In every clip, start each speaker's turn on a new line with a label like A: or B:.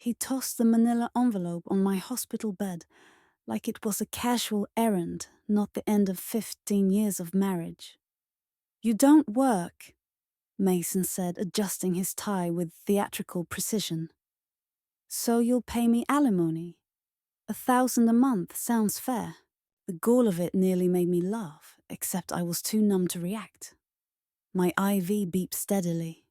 A: He tossed the manila envelope on my hospital bed like it was a casual errand, not the end of 15 years of marriage. "You don't work," Mason said, adjusting his tie with theatrical precision. "So you'll pay me alimony. 1,000 a month sounds fair." The gall of it nearly made me laugh, except I was too numb to react. My IV beeped steadily.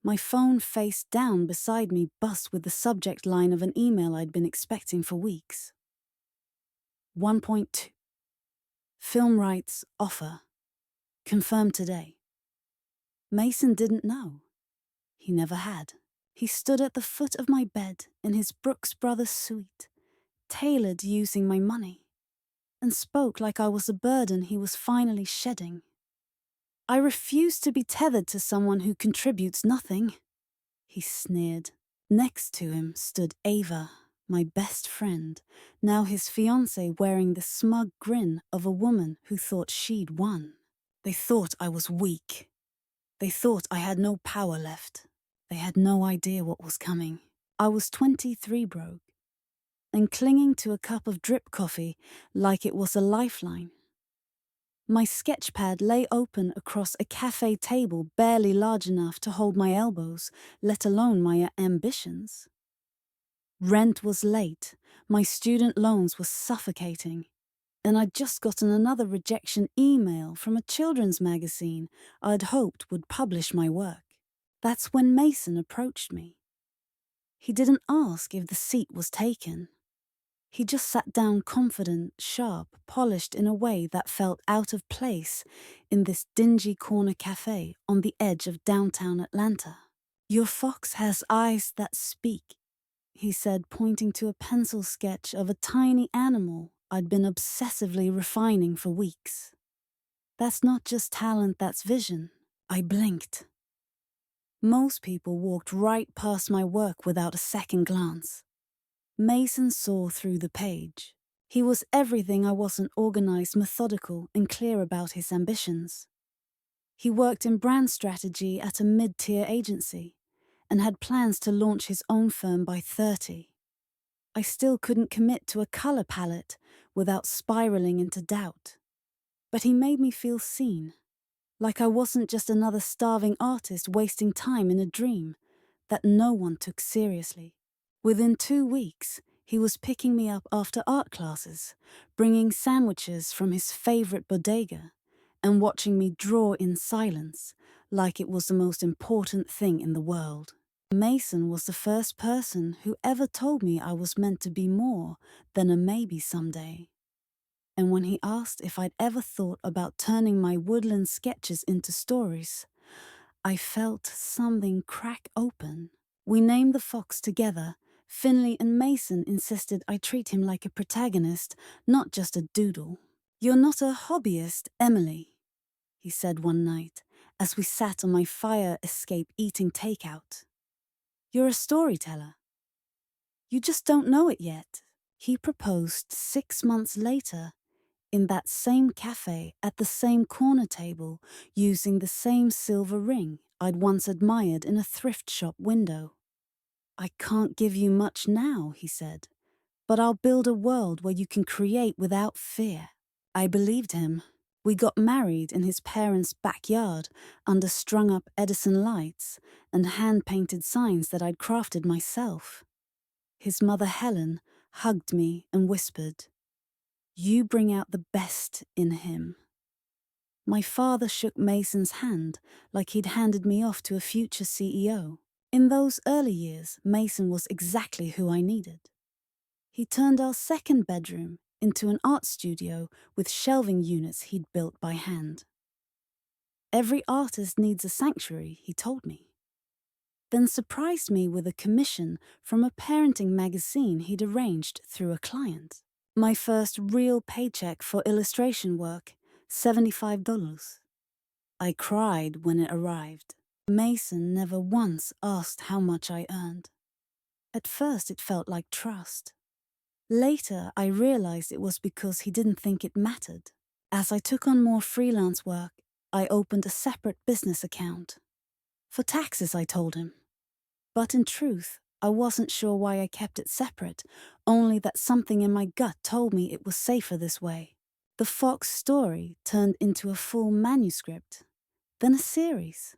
A: My phone face down beside me buzzed with the subject line of an email I'd been expecting for weeks. 1.2. Film rights offer. Confirmed today. Mason didn't know. He never had. He stood at the foot of my bed in his Brooks Brothers suite, tailored using my money, and spoke like I was a burden he was finally shedding. "I refuse to be tethered to someone who contributes nothing," he sneered. Next to him stood Ava, my best friend, now his fiancée, wearing the smug grin of a woman who thought she'd won. They thought I was weak. They thought I had no power left. They had no idea what was coming. I was 23 broke, and clinging to a cup of drip coffee like it was a lifeline. My sketchpad lay open across a cafe table barely large enough to hold my elbows, let alone my ambitions. Rent was late, my student loans were suffocating, and I'd just gotten another rejection email from a children's magazine I'd hoped would publish my work. That's when Mason approached me. He didn't ask if the seat was taken. He just sat down confident, sharp, polished in a way that felt out of place in this dingy corner cafe on the edge of downtown Atlanta. "Your fox has eyes that speak," he said, pointing to a pencil sketch of a tiny animal I'd been obsessively refining for weeks. "That's not just talent, that's vision." I blinked. Most people walked right past my work without a second glance. Mason saw through the page. He was everything I wasn't organized, methodical, and clear about his ambitions. He worked in brand strategy at a mid-tier agency and had plans to launch his own firm by 30. I still couldn't commit to a color palette without spiraling into doubt. But he made me feel seen, like I wasn't just another starving artist wasting time in a dream that no one took seriously. Within 2 weeks, he was picking me up after art classes, bringing sandwiches from his favorite bodega, and watching me draw in silence, like it was the most important thing in the world. Mason was the first person who ever told me I was meant to be more than a maybe someday. And when he asked if I'd ever thought about turning my woodland sketches into stories, I felt something crack open. We named the fox together. Finley and Mason insisted I treat him like a protagonist, not just a doodle. "You're not a hobbyist, Emily," he said one night, as we sat on my fire escape eating takeout. "You're a storyteller. You just don't know it yet." He proposed 6 months later, in that same cafe, at the same corner table, using the same silver ring I'd once admired in a thrift shop window. "I can't give you much now," he said, "but I'll build a world where you can create without fear." I believed him. We got married in his parents' backyard under strung-up Edison lights and hand-painted signs that I'd crafted myself. His mother, Helen, hugged me and whispered, "You bring out the best in him." My father shook Mason's hand like he'd handed me off to a future CEO. In those early years, Mason was exactly who I needed. He turned our second bedroom into an art studio with shelving units he'd built by hand. "Every artist needs a sanctuary," he told me. Then surprised me with a commission from a parenting magazine he'd arranged through a client. My first real paycheck for illustration work, $75. I cried when it arrived. Mason never once asked how much I earned. At first it felt like trust. Later I realized it was because he didn't think it mattered. As I took on more freelance work, I opened a separate business account. For taxes, I told him. But in truth, I wasn't sure why I kept it separate, only that something in my gut told me it was safer this way. The Fox story turned into a full manuscript, then a series.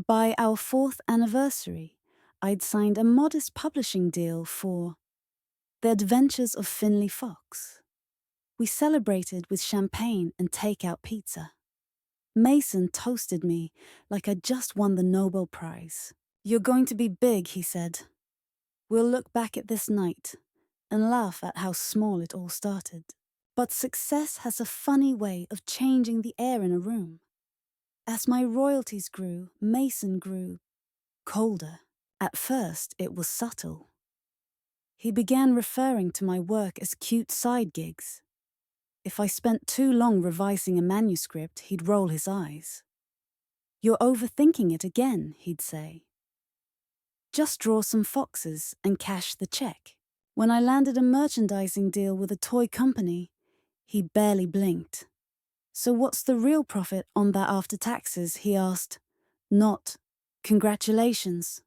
A: By our 4th anniversary, I'd signed a modest publishing deal for The Adventures of Finley Fox. We celebrated with champagne and takeout pizza. Mason toasted me like I'd just won the Nobel Prize. "You're going to be big," he said. "We'll look back at this night and laugh at how small it all started." But success has a funny way of changing the air in a room. As my royalties grew, Mason grew colder. At first, it was subtle. He began referring to my work as cute side gigs. If I spent too long revising a manuscript, he'd roll his eyes. "You're overthinking it again," he'd say. "Just draw some foxes and cash the check." When I landed a merchandising deal with a toy company, he barely blinked. "So what's the real profit on that after taxes?" he asked. Not, "Congratulations."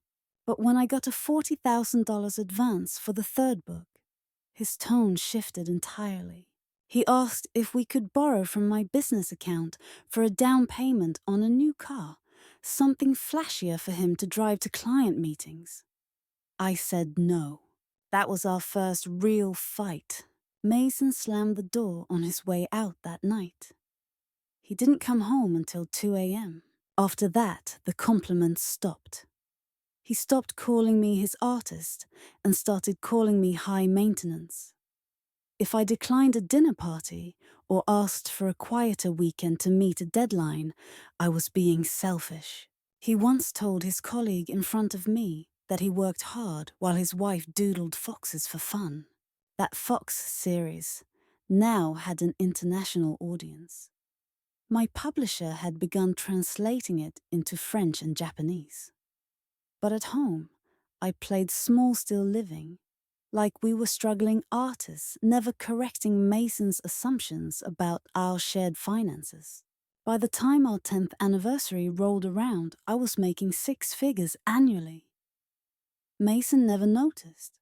A: But when I got a $40,000 advance for the 3rd book, his tone shifted entirely. He asked if we could borrow from my business account for a down payment on a new car, something flashier for him to drive to client meetings. I said no. That was our first real fight. Mason slammed the door on his way out that night. He didn't come home until 2 a.m. After that, the compliments stopped. He stopped calling me his artist and started calling me high maintenance. If I declined a dinner party or asked for a quieter weekend to meet a deadline, I was being selfish. He once told his colleague in front of me that he worked hard while his wife doodled foxes for fun. That Fox series now had an international audience. My publisher had begun translating it into French and Japanese. But at home, I played small still living, like we were struggling artists, never correcting Mason's assumptions about our shared finances. By the time our 10th anniversary rolled around, I was making 6 figures annually. Mason never noticed.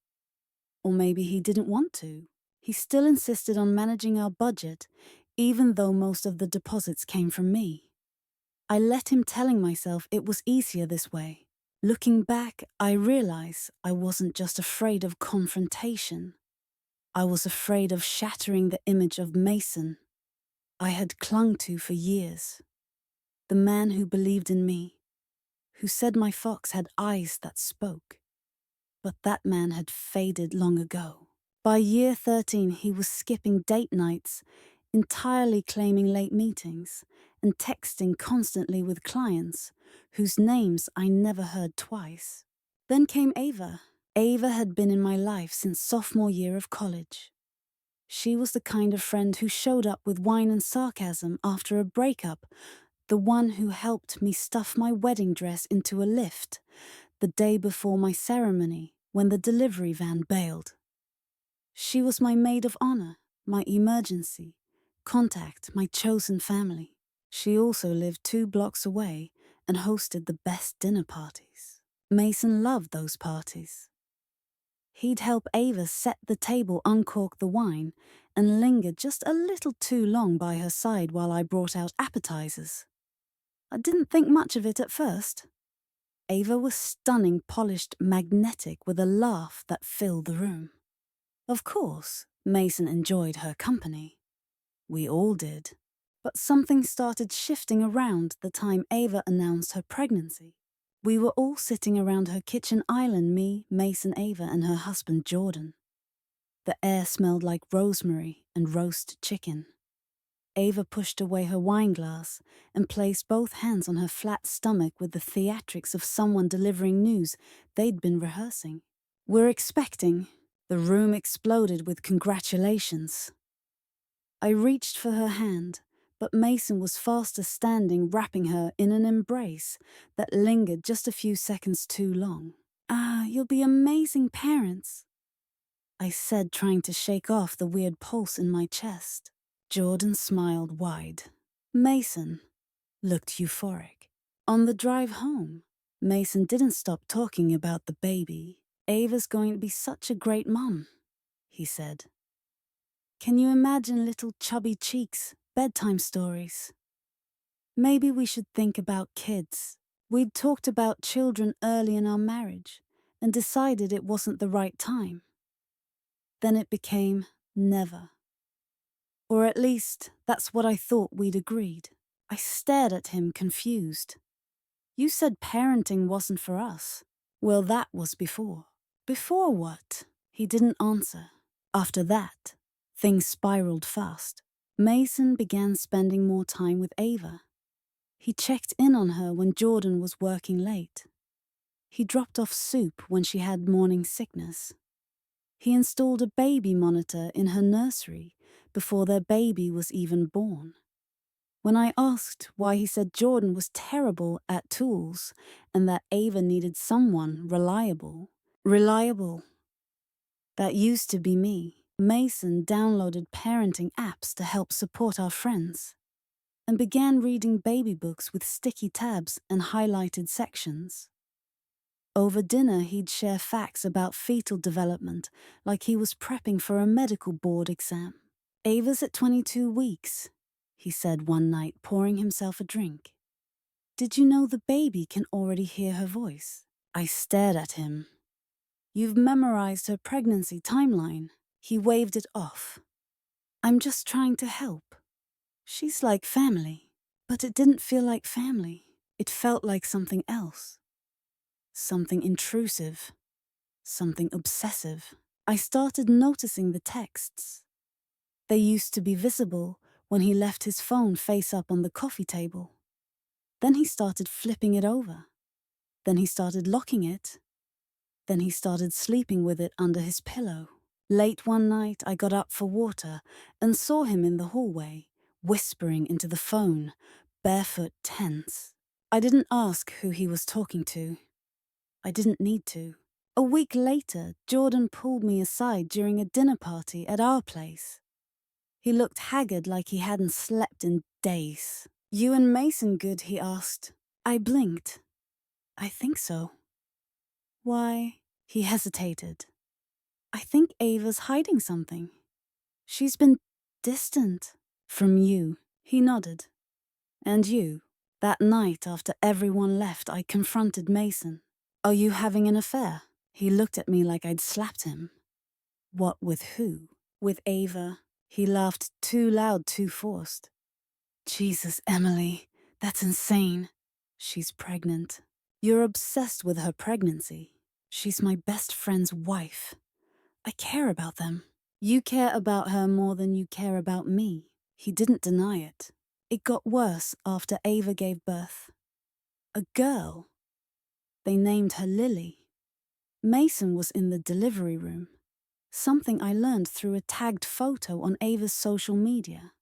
A: Or maybe he didn't want to. He still insisted on managing our budget, even though most of the deposits came from me. I let him, telling myself it was easier this way. Looking back, I realize I wasn't just afraid of confrontation. I was afraid of shattering the image of Mason I had clung to for years. The man who believed in me, who said my fox had eyes that spoke. But that man had faded long ago. By year 13, he was skipping date nights, entirely claiming late meetings, and texting constantly with clients, whose names I never heard twice. Then came Ava. Ava had been in my life since sophomore year of college. She was the kind of friend who showed up with wine and sarcasm after a breakup, the one who helped me stuff my wedding dress into a lift the day before my ceremony when the delivery van bailed. She was my maid of honor, my emergency contact, my chosen family. She also lived 2 blocks away and hosted the best dinner parties. Mason loved those parties. He'd help Ava set the table, uncork the wine, and linger just a little too long by her side while I brought out appetizers. I didn't think much of it at first. Ava was stunning, polished, magnetic, with a laugh that filled the room. Of course, Mason enjoyed her company. We all did. But something started shifting around the time Ava announced her pregnancy. We were all sitting around her kitchen island, me, Mason, Ava, and her husband Jordan. The air smelled like rosemary and roast chicken. Ava pushed away her wine glass and placed both hands on her flat stomach with the theatrics of someone delivering news they'd been rehearsing. "We're expecting." The room exploded with congratulations. I reached for her hand, but Mason was faster standing, wrapping her in an embrace that lingered just a few seconds too long. "You'll be amazing parents," I said, trying to shake off the weird pulse in my chest. Jordan smiled wide. Mason looked euphoric. On the drive home, Mason didn't stop talking about the baby. Ava's going to be such a great mum, he said. Can you imagine little chubby cheeks, bedtime stories? Maybe we should think about kids. We'd talked about children early in our marriage and decided it wasn't the right time. Then it became never. Or at least, that's what I thought we'd agreed. I stared at him confused. You said parenting wasn't for us. Well, that was before. Before what? He didn't answer. After that, things spiraled fast. Mason began spending more time with Ava. He checked in on her when Jordan was working late. He dropped off soup when she had morning sickness. He installed a baby monitor in her nursery before their baby was even born. When I asked why, he said Jordan was terrible at tools and that Ava needed someone reliable. Reliable. That used to be me. Mason downloaded parenting apps to help support our friends and began reading baby books with sticky tabs and highlighted sections. Over dinner, he'd share facts about fetal development like he was prepping for a medical board exam. Ava's at 22 weeks, he said one night, pouring himself a drink. Did you know the baby can already hear her voice? I stared at him. You've memorized her pregnancy timeline. He waved it off. I'm just trying to help. She's like family. But it didn't feel like family. It felt like something else. Something intrusive. Something obsessive. I started noticing the texts. They used to be visible when he left his phone face up on the coffee table. Then he started flipping it over. Then he started locking it. Then he started sleeping with it under his pillow. Late one night, I got up for water and saw him in the hallway, whispering into the phone, barefoot, tense. I didn't ask who he was talking to. I didn't need to. A week later, Jordan pulled me aside during a dinner party at our place. He looked haggard like he hadn't slept in days. You and Mason good, he asked. I blinked. I think so. Why? He hesitated. I think Ava's hiding something. She's been distant from you. He nodded. And you? That night after everyone left, I confronted Mason. Are you having an affair? He looked at me like I'd slapped him. What with who? With Ava. He laughed too loud, too forced. Jesus, Emily, that's insane. She's pregnant. You're obsessed with her pregnancy. She's my best friend's wife. I care about them. You care about her more than you care about me. He didn't deny it. It got worse after Ava gave birth. A girl. They named her Lily. Mason was in the delivery room. Something I learned through a tagged photo on Ava's social media.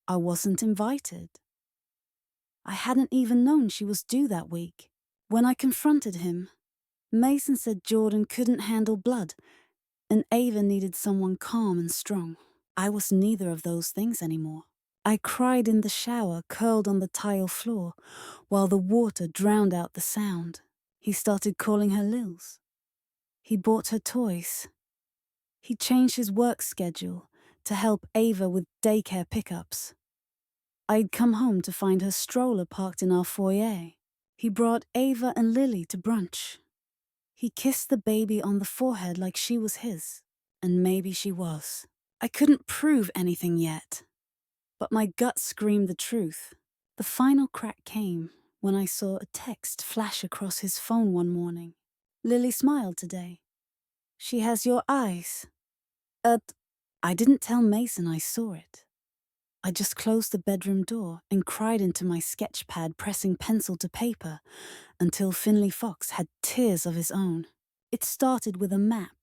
A: I wasn't invited. I hadn't even known she was due that week. When I confronted him, Mason said Jordan couldn't handle blood and Ava needed someone calm and strong. I was neither of those things anymore. I cried in the shower, curled on the tile floor, while the water drowned out the sound. He started calling her Lils. He bought her toys. He changed his work schedule to help Ava with daycare pickups. I'd come home to find her stroller parked in our foyer. He brought Ava and Lily to brunch. He kissed the baby on the forehead like she was his, and maybe she was. I couldn't prove anything yet, but my gut screamed the truth. The final crack came when I saw a text flash across his phone one morning. Lily smiled today. She has your eyes. I didn't tell Mason I saw it. I just closed the bedroom door and cried into my sketch pad, pressing pencil to paper until Finley Fox had tears of his own. It started with a map,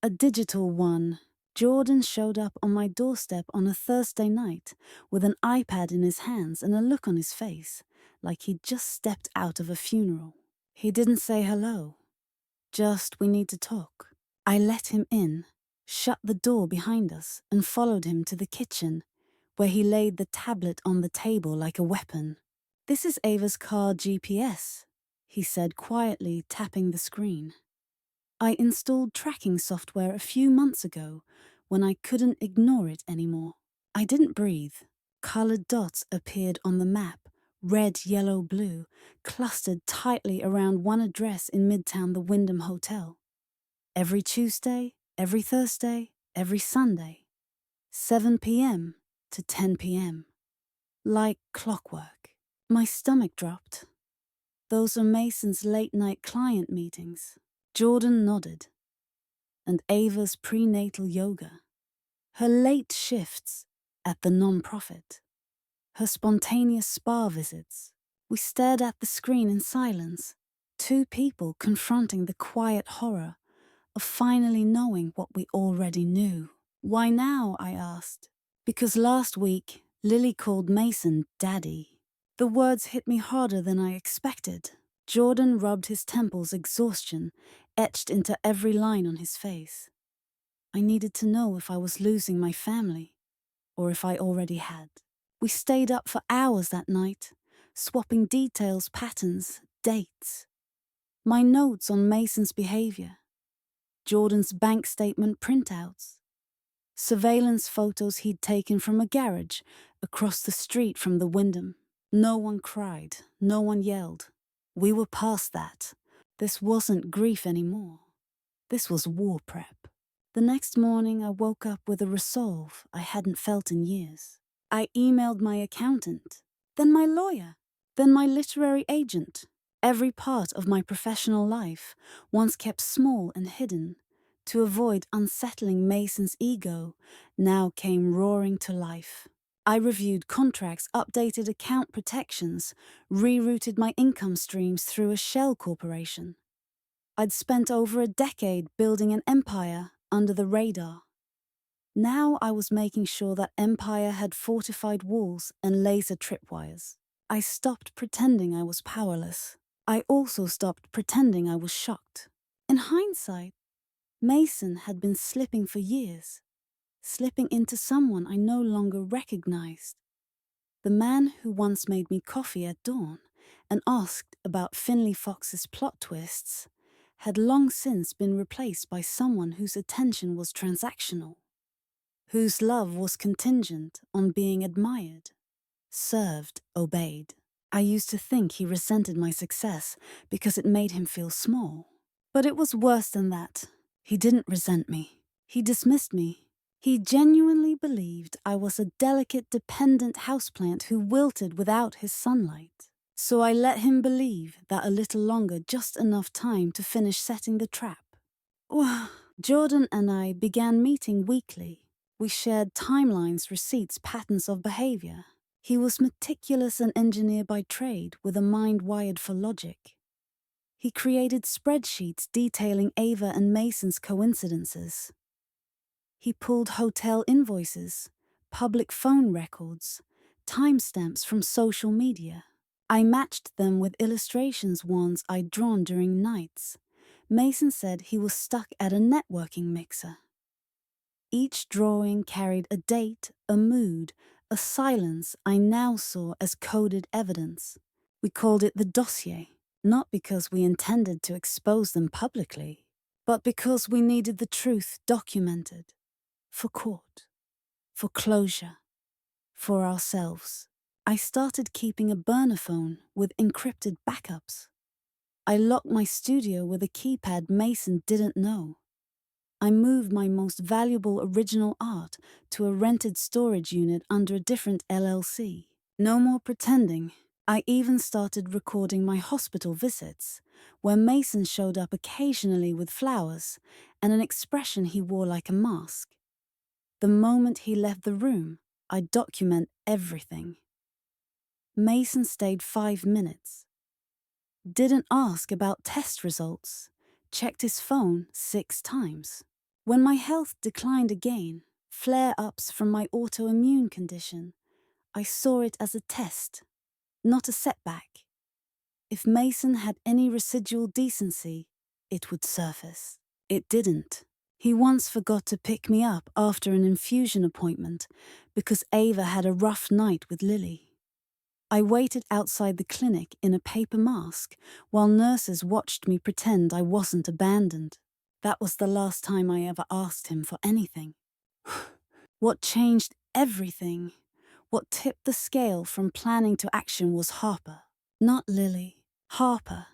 A: a digital one. Jordan showed up on my doorstep on a Thursday night with an iPad in his hands and a look on his face, like he'd just stepped out of a funeral. He didn't say hello, just we need to talk. I let him in, shut the door behind us, and followed him to the kitchen, where he laid the tablet on the table like a weapon. This is Ava's car GPS, he said quietly, tapping the screen. I installed tracking software a few months ago when I couldn't ignore it anymore. I didn't breathe. Colored dots appeared on the map, red, yellow, blue, clustered tightly around one address in Midtown, the Wyndham Hotel. Every Tuesday, every Thursday, every Sunday, 7 p.m. to 10 p.m. Like clockwork. My stomach dropped. Those are Mason's late-night client meetings. Jordan nodded. And Ava's prenatal yoga. Her late shifts at the non-profit. Her spontaneous spa visits. We stared at the screen in silence. Two people confronting the quiet horror of finally knowing what we already knew. Why now, I asked. Because last week, Lily called Mason Daddy. The words hit me harder than I expected. Jordan rubbed his temples, exhaustion etched into every line on his face. I needed to know if I was losing my family, or if I already had. We stayed up for hours that night, swapping details, patterns, dates. My notes on Mason's behavior, Jordan's bank statement printouts, surveillance photos he'd taken from a garage across the street from the Wyndham. No one cried, no one yelled. We were past that. This wasn't grief anymore. This was war prep. The next morning, I woke up with a resolve I hadn't felt in years. I emailed my accountant, then my lawyer, then my literary agent. Every part of my professional life, once kept small and hidden, to avoid unsettling Mason's ego, now came roaring to life. I reviewed contracts, updated account protections, rerouted my income streams through a shell corporation. I'd spent over a decade building an empire under the radar. Now I was making sure that empire had fortified walls and laser tripwires. I stopped pretending I was powerless. I also stopped pretending I was shocked. In hindsight, Mason had been slipping for years, slipping into someone I no longer recognized. The man who once made me coffee at dawn and asked about Finley Fox's plot twists had long since been replaced by someone whose attention was transactional, whose love was contingent on being admired, served, obeyed. I used to think he resented my success because it made him feel small. But it was worse than that. He didn't resent me. He dismissed me. He genuinely believed I was a delicate, dependent houseplant who wilted without his sunlight. So I let him believe that a little longer, just enough time to finish setting the trap. Jordan and I began meeting weekly. We shared timelines, receipts, patterns of behavior. He was meticulous and engineer by trade, with a mind wired for logic. He created spreadsheets detailing Ava and Mason's coincidences. He pulled hotel invoices, public phone records, timestamps from social media. I matched them with illustrations ones I'd drawn during nights. Mason said he was stuck at a networking mixer. Each drawing carried a date, a mood, a silence I now saw as coded evidence. We called it the dossier, not because we intended to expose them publicly, but because we needed the truth documented. For court, for closure, for ourselves. I started keeping a burner phone with encrypted backups. I locked my studio with a keypad Mason didn't know. I moved my most valuable original art to a rented storage unit under a different LLC. No more pretending. I even started recording my hospital visits, where Mason showed up occasionally with flowers and an expression he wore like a mask. The moment he left the room, I document everything. Mason stayed 5 minutes. Didn't ask about test results. Checked his phone 6 times. When my health declined again, flare-ups from my autoimmune condition, I saw it as a test, not a setback. If Mason had any residual decency, it would surface. It didn't. He once forgot to pick me up after an infusion appointment because Ava had a rough night with Lily. I waited outside the clinic in a paper mask while nurses watched me pretend I wasn't abandoned. That was the last time I ever asked him for anything. What changed everything, what tipped the scale from planning to action was Harper. Not Lily, Harper,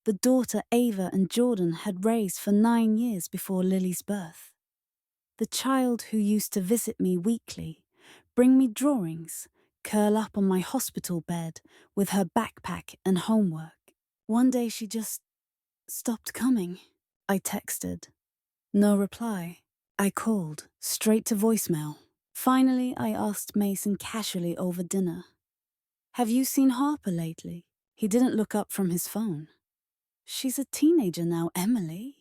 A: the daughter Ava and Jordan had raised for 9 years before Lily's birth. The child who used to visit me weekly, bring me drawings, curl up on my hospital bed with her backpack and homework. One day she just stopped coming. I texted. No reply. I called, straight to voicemail. Finally, I asked Mason casually over dinner. Have you seen Harper lately? He didn't look up from his phone. She's a teenager now, Emily.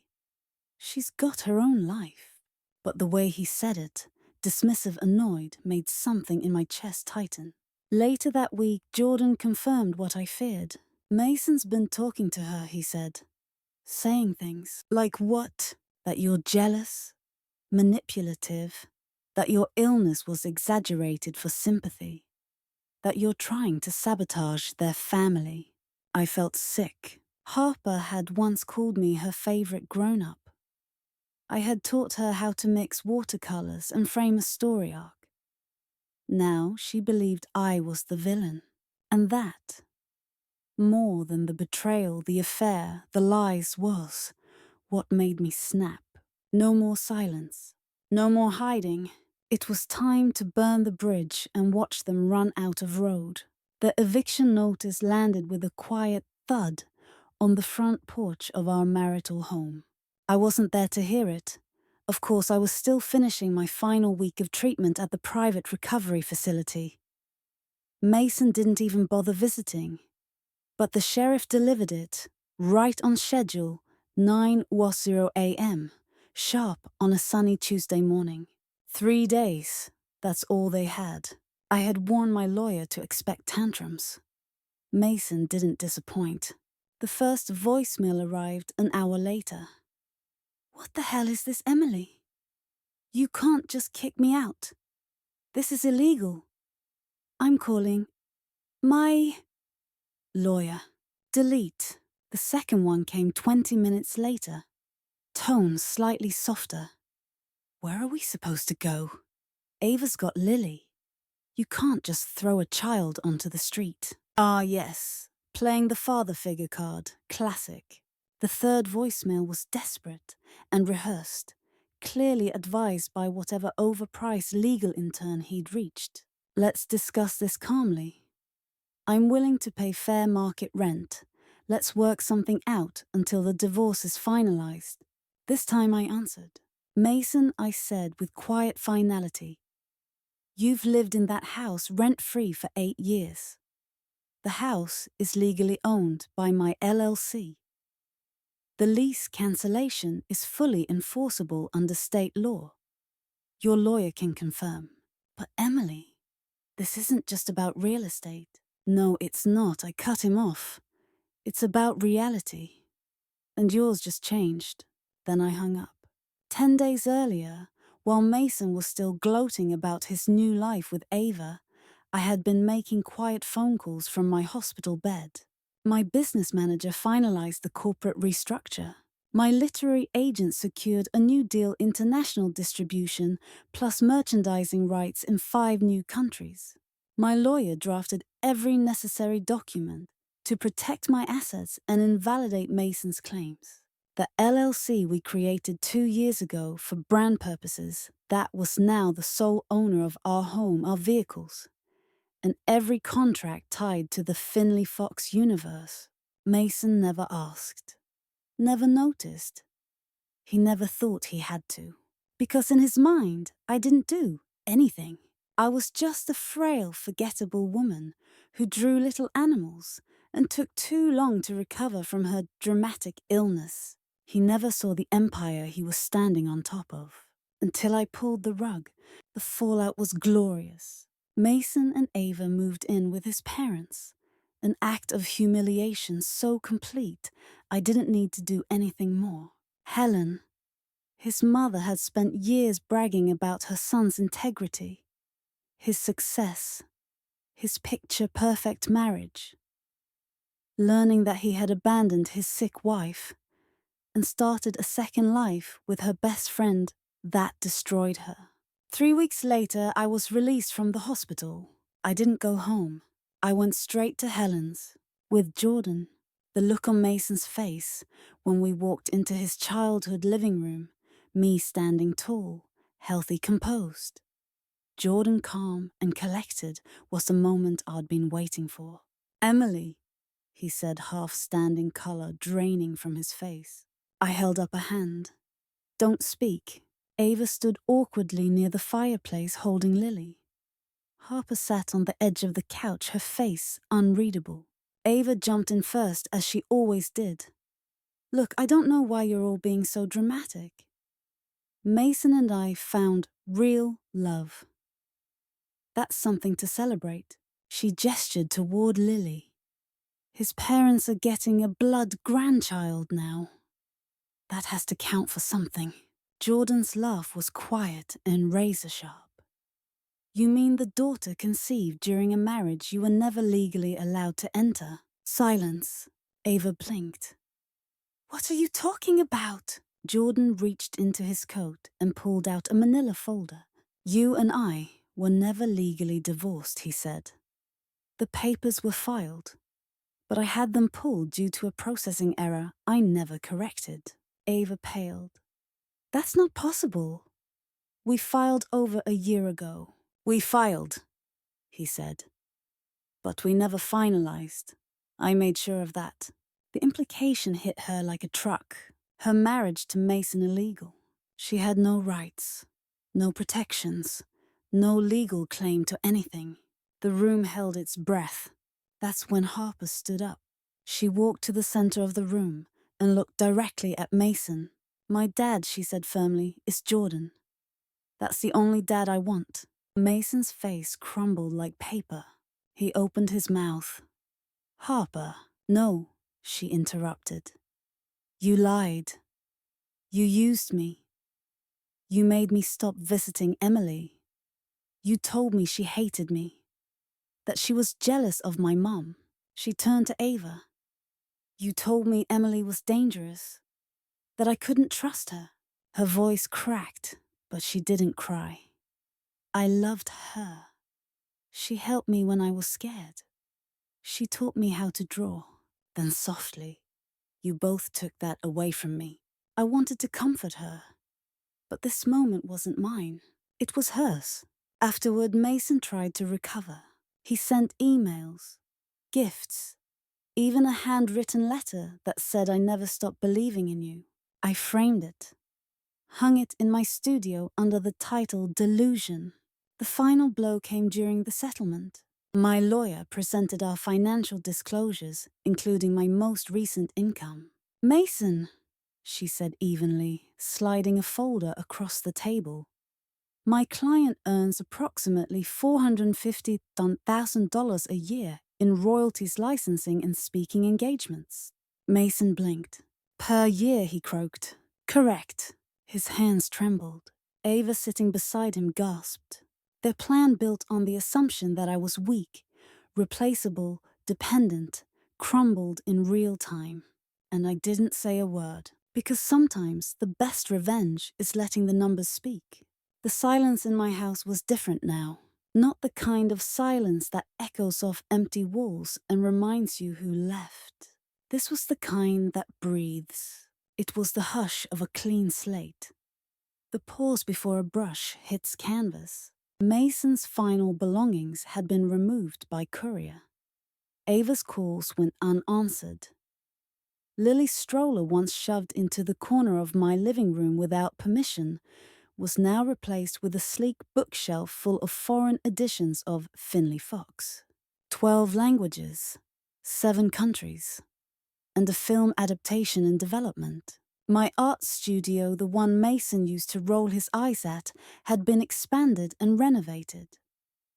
A: She's got her own life. But the way he said it, dismissive, annoyed, made something in my chest tighten. Later that week, Jordan confirmed what I feared. Mason's been talking to her, he said. Saying things like what? That you're jealous, manipulative, that your illness was exaggerated for sympathy, that you're trying to sabotage their family. I felt sick. Harper had once called me her favorite grown-up. I had taught her how to mix watercolors and frame a story arc. Now she believed I was the villain. And that, more than the betrayal, the affair, the lies, was what made me snap. No more silence. No more hiding. It was time to burn the bridge and watch them run out of road. The eviction notice landed with a quiet thud on the front porch of our marital home. I wasn't there to hear it. Of course, I was still finishing my final week of treatment at the private recovery facility. Mason didn't even bother visiting. But the sheriff delivered it, right on schedule, 9:10 a.m., sharp on a sunny Tuesday morning. 3 days, that's all they had. I had warned my lawyer to expect tantrums. Mason didn't disappoint. The first voicemail arrived an hour later. What the hell is this, Emily? You can't just kick me out. This is illegal. I'm calling my lawyer. Delete. The second one came 20 minutes later. Tone slightly softer. Where are we supposed to go? Ava's got Lily. You can't just throw a child onto the street. Ah, yes. Playing the father figure card. Classic. The third voicemail was desperate and rehearsed, clearly advised by whatever overpriced legal intern he'd reached. Let's discuss this calmly. I'm willing to pay fair market rent. Let's work something out until the divorce is finalized. This time I answered. Mason, I said with quiet finality. You've lived in that house rent-free for 8 years. The house is legally owned by my LLC. The lease cancellation is fully enforceable under state law. Your lawyer can confirm. But Emily, this isn't just about real estate. No, it's not. I cut him off. It's about reality. And yours just changed. Then I hung up. 10 days earlier, while Mason was still gloating about his new life with Ava, I had been making quiet phone calls from my hospital bed. My business manager finalized the corporate restructure. My literary agent secured a new deal, international distribution, plus merchandising rights in 5 new countries. My lawyer drafted every necessary document to protect my assets and invalidate Mason's claims. The LLC we created 2 years ago for brand purposes, that was now the sole owner of our home, our vehicles, and every contract tied to the Finley Fox universe. Mason never asked, never noticed. He never thought he had to. Because in his mind, I didn't do anything. I was just a frail, forgettable woman who drew little animals and took too long to recover from her dramatic illness. He never saw the empire he was standing on top of. Until I pulled the rug, the fallout was glorious. Mason and Ava moved in with his parents, an act of humiliation so complete I didn't need to do anything more. Helen, his mother, had spent years bragging about her son's integrity, his success, his picture-perfect marriage. Learning that he had abandoned his sick wife, and started a second life with her best friend. That destroyed her. 3 weeks later, I was released from the hospital. I didn't go home. I went straight to Helen's with Jordan. The look on Mason's face when we walked into his childhood living room, me standing tall, healthy, composed. Jordan, calm and collected, was the moment I'd been waiting for. "Emily," he said, half-standing, color draining from his face. I held up a hand. "Don't speak." Ava stood awkwardly near the fireplace holding Lily. Harper sat on the edge of the couch, her face unreadable. Ava jumped in first, as she always did. "Look, I don't know why you're all being so dramatic. Mason and I found real love. That's something to celebrate." She gestured toward Lily. "His parents are getting a blood grandchild now. That has to count for something." Jordan's laugh was quiet and razor-sharp. "You mean the daughter conceived during a marriage you were never legally allowed to enter?" Silence. Ava blinked. "What are you talking about?" Jordan reached into his coat and pulled out a manila folder. "You and I were never legally divorced," he said. "The papers were filed, but I had them pulled due to a processing error I never corrected." Ava paled. "That's not possible. We filed over a year ago." "We filed," he said, "but we never finalized. I made sure of that." The implication hit her like a truck. Her marriage to Mason illegal. She had no rights, no protections, no legal claim to anything. The room held its breath. That's when Harper stood up. She walked to the center of the room and looked directly at Mason. "My dad," she said firmly, "is Jordan. That's the only dad I want." Mason's face crumbled like paper. He opened his mouth. "Harper, no," she interrupted. "You lied. You used me. You made me stop visiting Emily. You told me she hated me, that she was jealous of my mom." She turned to Ava. "You told me Emily was dangerous, that I couldn't trust her." Her voice cracked, but she didn't cry. "I loved her. She helped me when I was scared. She taught me how to draw." Then softly, "You both took that away from me. I wanted to comfort her, but this moment wasn't mine. It was hers." Afterward, Mason tried to recover. He sent emails, gifts, even a handwritten letter that said I never stopped believing in you. I framed it, hung it in my studio under the title Delusion. The final blow came during the settlement. My lawyer presented our financial disclosures, including my most recent income. "Mason," she said evenly, sliding a folder across the table, "my client earns approximately $450,000 a year in royalties, licensing, and speaking engagements." Mason blinked. "Per year," he croaked. "Correct." His hands trembled. Ava, sitting beside him, gasped. Their plan built on the assumption that I was weak, replaceable, dependent, crumbled in real time. And I didn't say a word, because sometimes the best revenge is letting the numbers speak. The silence in my house was different now. Not the kind of silence that echoes off empty walls and reminds you who left. This was the kind that breathes. It was the hush of a clean slate. The pause before a brush hits canvas. Mason's final belongings had been removed by courier. Ava's calls went unanswered. Lily's stroller, once shoved into the corner of my living room without permission, was now replaced with a sleek bookshelf full of foreign editions of Finley Fox. 12 languages, 7 countries, and a film adaptation in development. My art studio, the one Mason used to roll his eyes at, had been expanded and renovated.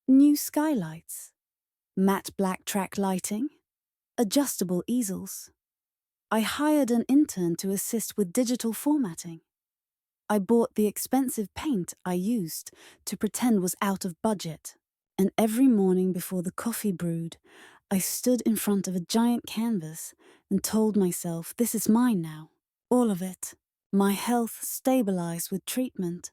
A: New skylights, matte black track lighting, adjustable easels. I hired an intern to assist with digital formatting. I bought the expensive paint I used to pretend was out of budget, and every morning before the coffee brewed, I stood in front of a giant canvas and told myself, this is mine now. All of it. My health stabilized with treatment,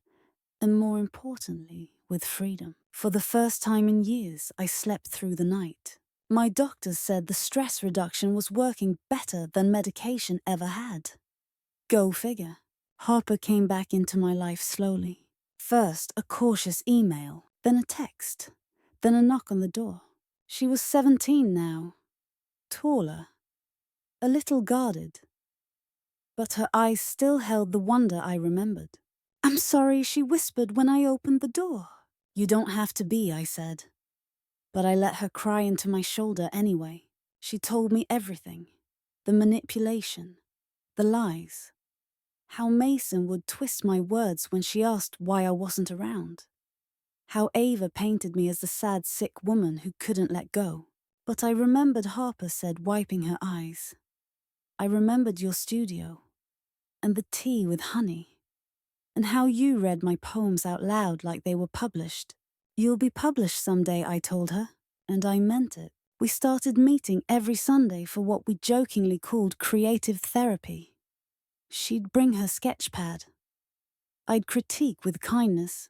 A: and more importantly, with freedom. For the first time in years, I slept through the night. My doctors said the stress reduction was working better than medication ever had. Go figure. Harper came back into my life slowly. First, a cautious email, then a text, then a knock on the door. She was 17 now, taller, a little guarded, but her eyes still held the wonder I remembered. "I'm sorry," she whispered when I opened the door. "You don't have to be," I said. But I let her cry into my shoulder anyway. She told me everything. The manipulation, the lies, how Mason would twist my words when she asked why I wasn't around, how Ava painted me as the sad, sick woman who couldn't let go. But I remembered Harper said, wiping her eyes. I remembered your studio, and the tea with honey, and how you read my poems out loud like they were published. "You'll be published someday," I told her, and I meant it. We started meeting every Sunday for what we jokingly called creative therapy. She'd bring her sketch pad. I'd critique with kindness.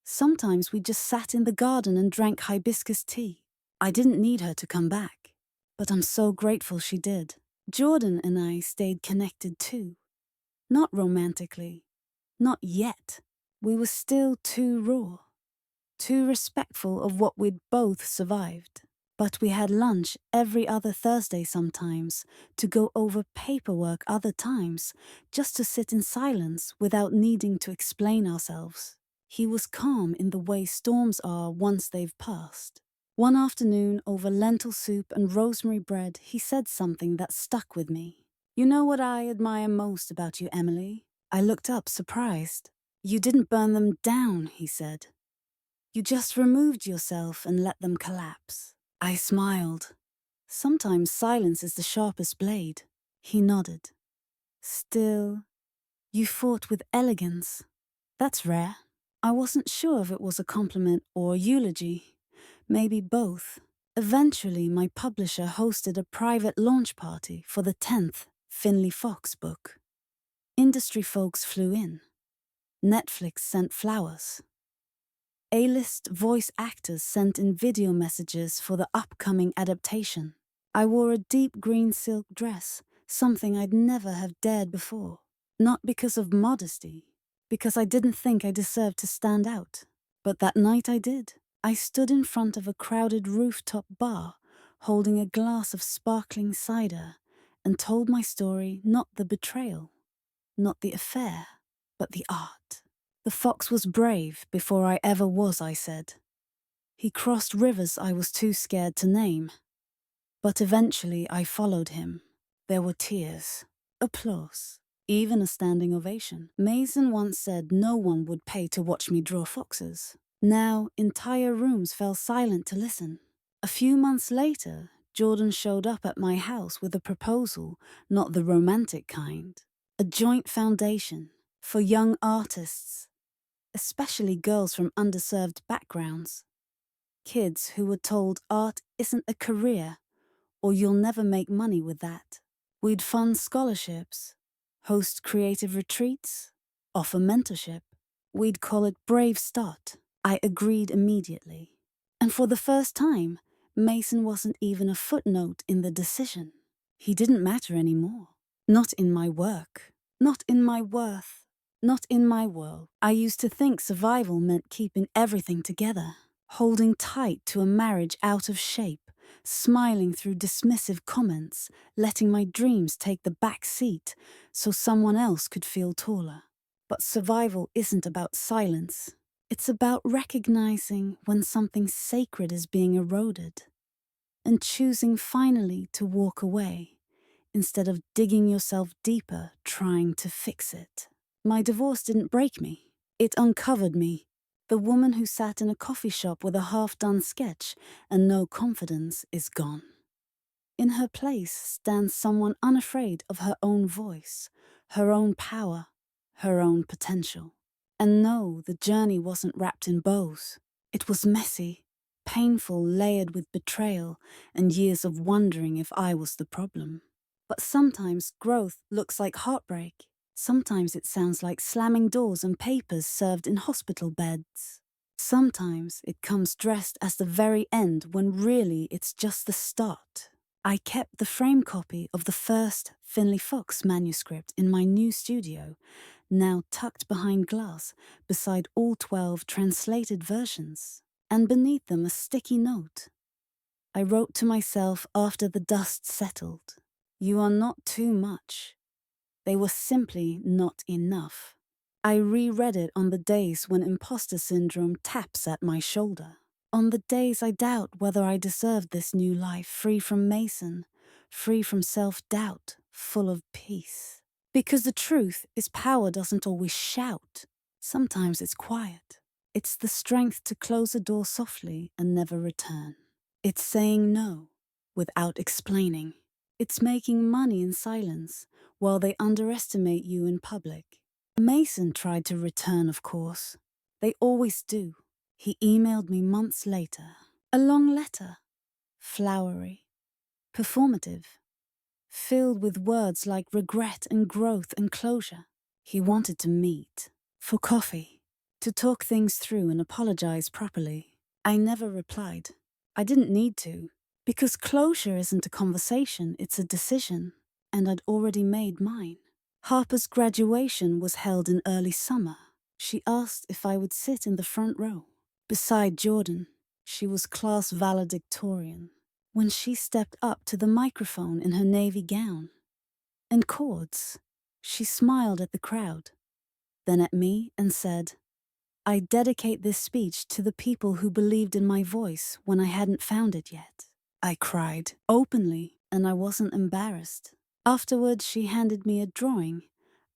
A: Sometimes we just sat in the garden and drank hibiscus tea. I didn't need her to come back, but I'm so grateful she did. Jordan and I stayed connected too. Not romantically. Not yet. We were still too raw, too respectful of what we'd both survived. But we had lunch every other Thursday sometimes, to go over paperwork other times, just to sit in silence without needing to explain ourselves. He was calm in the way storms are once they've passed. One afternoon, over lentil soup and rosemary bread, he said something that stuck with me. "You know what I admire most about you, Emily?" I looked up, surprised. "You didn't burn them down," he said. "You just removed yourself and let them collapse." I smiled. "Sometimes silence is the sharpest blade." He nodded. "Still, you fought with elegance. That's rare." I wasn't sure if it was a compliment or eulogy. Maybe both. Eventually, my publisher hosted a private launch party for the 10th Finley Fox book. Industry folks flew in. Netflix sent flowers. A-list voice actors sent in video messages for the upcoming adaptation. I wore a deep green silk dress, something I'd never have dared before. Not because of modesty, because I didn't think I deserved to stand out. But that night I did. I stood in front of a crowded rooftop bar, holding a glass of sparkling cider, and told my story, not the betrayal, not the affair, but the art. The fox was brave before I ever was, I said. He crossed rivers I was too scared to name. But eventually I followed him. There were tears, applause, even a standing ovation. Mason once said no one would pay to watch me draw foxes. Now entire rooms fell silent to listen. A few months later, Jordan showed up at my house with a proposal, not the romantic kind. A joint foundation for young artists, especially girls from underserved backgrounds. Kids who were told art isn't a career, or you'll never make money with that. We'd fund scholarships, host creative retreats, offer mentorship. We'd call it Brave Start. I agreed immediately. And for the first time, Mason wasn't even a footnote in the decision. He didn't matter anymore. Not in my work, not in my worth, not in my world. I used to think survival meant keeping everything together, holding tight to a marriage out of shape, smiling through dismissive comments, letting my dreams take the back seat so someone else could feel taller. But survival isn't about silence. It's about recognizing when something sacred is being eroded and choosing finally to walk away instead of digging yourself deeper trying to fix it. My divorce didn't break me. It uncovered me. The woman who sat in a coffee shop with a half-done sketch and no confidence is gone. In her place stands someone unafraid of her own voice, her own power, her own potential. And no, the journey wasn't wrapped in bows. It was messy, painful, layered with betrayal and years of wondering if I was the problem. But sometimes growth looks like heartbreak. Sometimes it sounds like slamming doors and papers served in hospital beds. Sometimes it comes dressed as the very end when really it's just the start. I kept the frame copy of the first Finley Fox manuscript in my new studio, now tucked behind glass, beside all 12 translated versions, and beneath them a sticky note. I wrote to myself after the dust settled, "You are not too much." They were simply not enough. I reread it on the days when imposter syndrome taps at my shoulder. On the days I doubt whether I deserve this new life, free from Mason, free from self-doubt, full of peace. Because the truth is, power doesn't always shout. Sometimes it's quiet. It's the strength to close a door softly and never return. It's saying no without explaining. It's making money in silence while they underestimate you in public. Mason tried to return, of course. They always do. He emailed me months later. A long letter. Flowery. Performative. Filled with words like regret and growth and closure. He wanted to meet. For coffee. To talk things through and apologize properly. I never replied. I didn't need to. Because closure isn't a conversation, it's a decision. And I'd already made mine. Harper's graduation was held in early summer. She asked if I would sit in the front row. Beside Jordan, she was class valedictorian. When she stepped up to the microphone in her navy gown and cords, she smiled at the crowd, then at me and said, "I dedicate this speech to the people who believed in my voice when I hadn't found it yet." I cried openly, and I wasn't embarrassed. Afterwards, she handed me a drawing,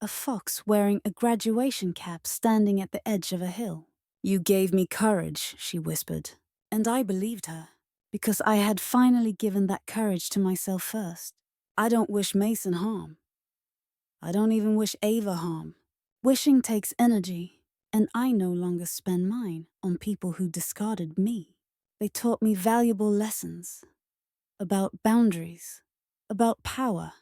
A: a fox wearing a graduation cap standing at the edge of a hill. "You gave me courage," she whispered. And I believed her, because I had finally given that courage to myself first. I don't wish Mason harm. I don't even wish Ava harm. Wishing takes energy, and I no longer spend mine on people who discarded me. They taught me valuable lessons about boundaries, about power,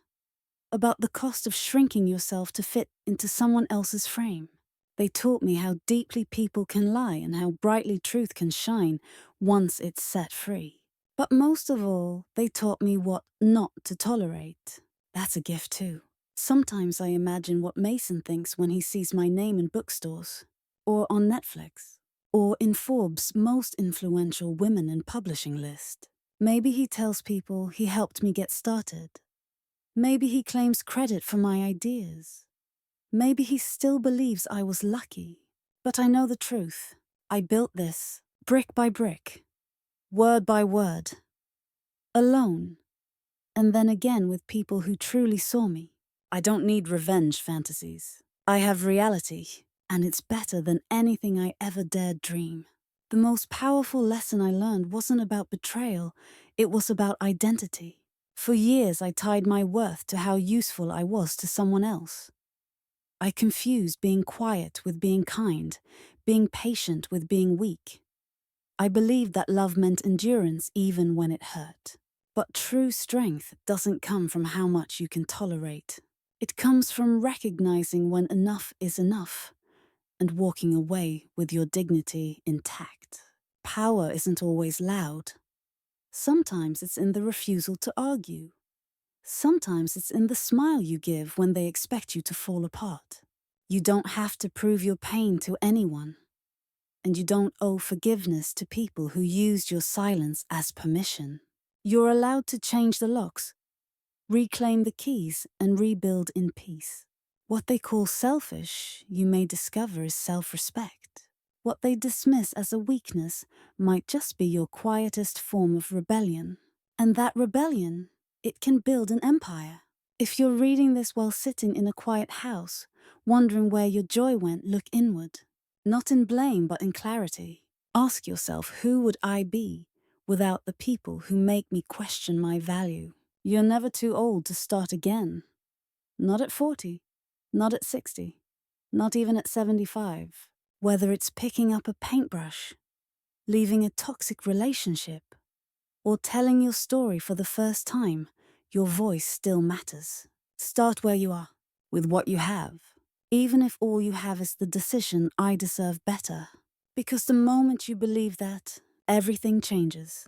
A: about the cost of shrinking yourself to fit into someone else's frame. They taught me how deeply people can lie and how brightly truth can shine once it's set free. But most of all, they taught me what not to tolerate. That's a gift too. Sometimes I imagine what Mason thinks when he sees my name in bookstores, or on Netflix, or in Forbes' most influential women in publishing list. Maybe he tells people he helped me get started. Maybe he claims credit for my ideas. Maybe he still believes I was lucky. But I know the truth. I built this, brick by brick, word by word, alone, and then again with people who truly saw me. I don't need revenge fantasies. I have reality, and it's better than anything I ever dared dream. The most powerful lesson I learned wasn't about betrayal, it was about identity. For years I tied my worth to how useful I was to someone else. I confused being quiet with being kind, being patient with being weak. I believed that love meant endurance even when it hurt. But true strength doesn't come from how much you can tolerate. It comes from recognizing when enough is enough and walking away with your dignity intact. Power isn't always loud. Sometimes it's in the refusal to argue. Sometimes it's in the smile you give when they expect you to fall apart. You don't have to prove your pain to anyone. And you don't owe forgiveness to people who used your silence as permission. You're allowed to change the locks, reclaim the keys, and rebuild in peace. What they call selfish, you may discover is self-respect. What they dismiss as a weakness might just be your quietest form of rebellion. And that rebellion, it can build an empire. If you're reading this while sitting in a quiet house, wondering where your joy went, look inward. Not in blame, but in clarity. Ask yourself, who would I be without the people who make me question my value? You're never too old to start again. Not at 40, not at 60, not even at 75. Whether it's picking up a paintbrush, leaving a toxic relationship, or telling your story for the first time, Your voice still matters. Start where you are, with what you have, even if all you have is the decision, I deserve better. Because the moment you believe that, everything changes.